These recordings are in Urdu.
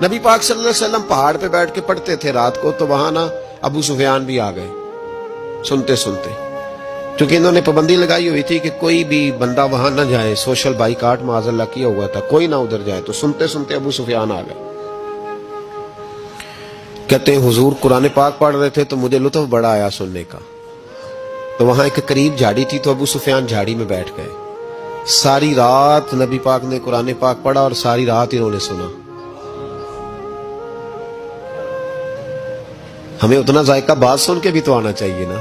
نبی پاک صلی اللہ علیہ وسلم پہاڑ پہ بیٹھ کے پڑھتے تھے رات کو، تو وہاں نا ابو سفیان بھی آ گئے سنتے سنتے، کیونکہ انہوں نے پابندی لگائی ہوئی تھی کہ کوئی بھی بندہ وہاں نہ جائے، سوشل بائیکاٹ معاذ اللہ کیا ہوا تھا، کوئی نہ ادھر جائے، تو سنتے سنتے ابو سفیان آ گئے۔ کہتے ہیں حضور قرآن پاک پڑھ رہے تھے تو مجھے لطف بڑا آیا سننے کا، تو وہاں ایک قریب جھاڑی تھی، تو ابو سفیان جھاڑی میں بیٹھ گئے۔ ساری رات نبی پاک نے قرآن پاک پڑھا اور ساری رات انہوں نے سنا۔ ہمیں اتنا ذائقہ بات سن کے بھی تو آنا چاہیے نا۔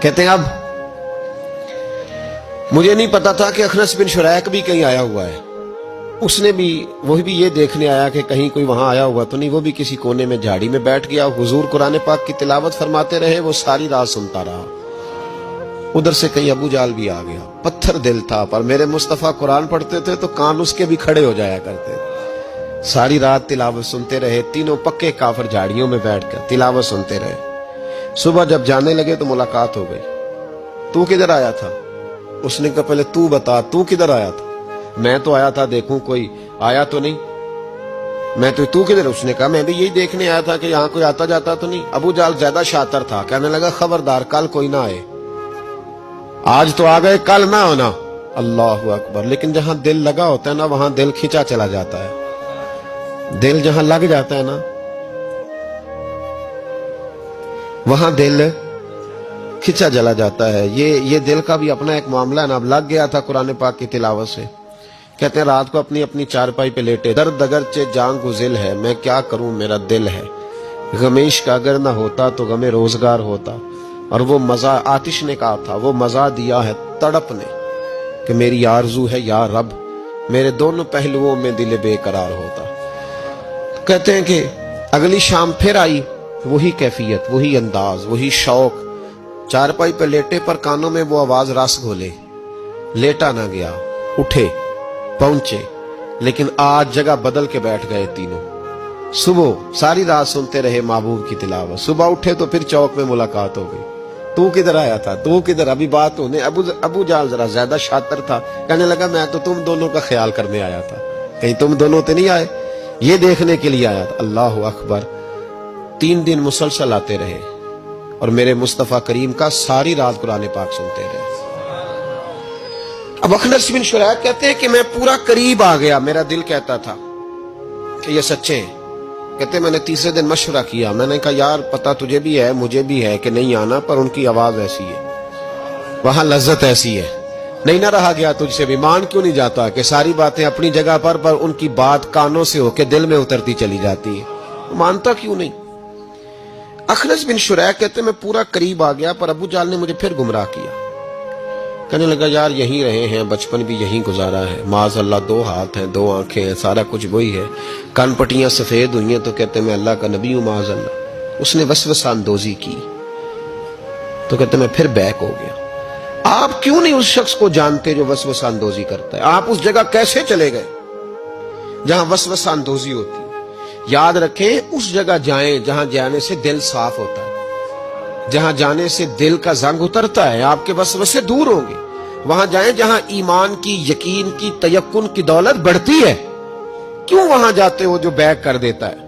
کہتے ہیں اب مجھے نہیں پتا تھا کہ اخنس بن شریک بھی کہیں آیا ہوا ہے، اس نے بھی وہی بھی یہ دیکھنے آیا کہ کہیں کوئی وہاں آیا ہوا تو نہیں، وہ بھی کسی کونے میں جھاڑی میں بیٹھ گیا، حضور قرآن پاک کی تلاوت فرماتے رہے، وہ ساری رات سنتا رہا۔ ادھر سے کہیں ابو جال بھی آ گیا، پتھر دل تھا، پر میرے مصطفیٰ قرآن پڑھتے تھے تو کان اس کے بھی کھڑے ہو جایا کرتے تھے۔ ساری رات تلاوت سنتے رہے، تینوں پکے کافر جھاڑیوں میں بیٹھ کر تلاوت سنتے رہے۔ صبح جب جانے لگے تو ملاقات ہو گئی۔ تو کدھر آیا تھا؟ اس نے کہا پہلے تو بتا تو کدھر آیا تھا؟ میں تو آیا تھا دیکھوں کوئی آیا تو نہیں، میں تو کدھر؟ اس نے کہا میں بھی یہی دیکھنے آیا تھا کہ یہاں کوئی آتا جاتا تو نہیں۔ ابو جال زیادہ شاطر تھا، کہنے لگا خبردار کل کوئی نہ آئے، آج تو آ گئے کل نہ ہونا۔ اللہ اکبر۔ لیکن جہاں دل لگا ہوتا ہے نا وہاں دل کھینچا چلا جاتا ہے، دل جہاں لگ جاتا ہے نا وہاں دل کھینچا چلا جاتا ہے۔ یہ دل کا بھی اپنا ایک معاملہ ہے نا۔ اب لگ گیا تھا قرآن پاک کی تلاوت سے۔ کہتے ہیں رات کو اپنی چارپائی پہ لیٹے، درد اگرچہ جان گزل ہے، میں کیا کروں میرا دل ہے، غمیش کا اگر نہ ہوتا تو غم روزگار ہوتا۔ اور وہ مزہ آتش نے کہا تھا، وہ مزہ دیا ہے تڑپ نے کہ میری آرزو ہے یا رب میرے دونوں پہلوؤں میں دل بے قرار ہوتا۔ کہتے ہیں کہ اگلی شام پھر آئی، وہی کیفیت، وہی انداز، وہی شوق۔ چارپائی پہ لیٹے پر کانوں میں وہ آواز رس گھولے، لیٹا نہ گیا، اٹھے پہنچے، لیکن آج جگہ بدل کے بیٹھ گئے تینوں۔ صبح ساری رات سنتے رہے محبوب کی تلاوت، صبح اٹھے تو پھر چوک میں ملاقات ہو گئی۔ تو کدھر آیا تھا؟ تو کدھر؟ ابھی بات ہونے۔ ابو جال ذرا زیادہ شاطر تھا، کہنے لگا میں تو تم دونوں کا خیال کرنے آیا تھا، کہیں تم دونوں تو نہیں آئے، یہ دیکھنے کے لیے آیا تھا۔ اللہ اکبر۔ 3 دن مسلسل آتے رہے اور میرے مصطفیٰ کریم کا ساری رات قرآن پاک سنتے رہے۔ اب اخنس بن شریک کہتے ہیں کہ میں پورا قریب آ گیا، میرا دل کہتا تھا کہ یہ سچے ہیں۔ کہتے میں نے تیسرے دن مشورہ کیا، میں نے کہا یار پتہ تجھے بھی ہے مجھے بھی ہے کہ نہیں آنا، پر ان کی آواز ایسی ہے، وہاں لذت ایسی ہے، نہیں نہ رہا گیا تجھ سے بھی۔ مان کیوں نہیں جاتا کہ ساری باتیں اپنی جگہ پر ان کی بات کانوں سے ہو کے دل میں اترتی چلی جاتی ہے، مانتا کیوں نہیں؟ اخنس بن شریک کہتے میں پورا قریب آ گیا، پر ابو جال نے مجھے پھر گمراہ کیا۔ کہنے لگا یار یہیں رہے ہیں، بچپن بھی یہیں گزارا ہے، معاذ اللہ 2 ہاتھ ہیں 2 آنکھیں ہیں، سارا کچھ وہی ہے، کان پٹیاں سفید ہوئی ہیں تو کہتے میں اللہ کا نبی ہوں معاذ اللہ۔ اس نے وسوسہ اندوزی کی تو کہتے میں پھر بیک ہو گیا۔ آپ کیوں نہیں اس شخص کو جانتے جو وسوسہ اندوزی کرتا ہے؟ آپ اس جگہ کیسے چلے گئے جہاں وسوسہ اندوزی ہوتی ہے؟ یاد رکھیں اس جگہ جائیں جہاں جانے سے دل صاف ہوتا ہے، جہاں جانے سے دل کا زنگ اترتا ہے، آپ کے وسوسے دور ہوں گے۔ وہاں جائیں جہاں ایمان کی، یقین کی، تیقن کی دولت بڑھتی ہے۔ کیوں وہاں جاتے ہو جو بیک کر دیتا ہے؟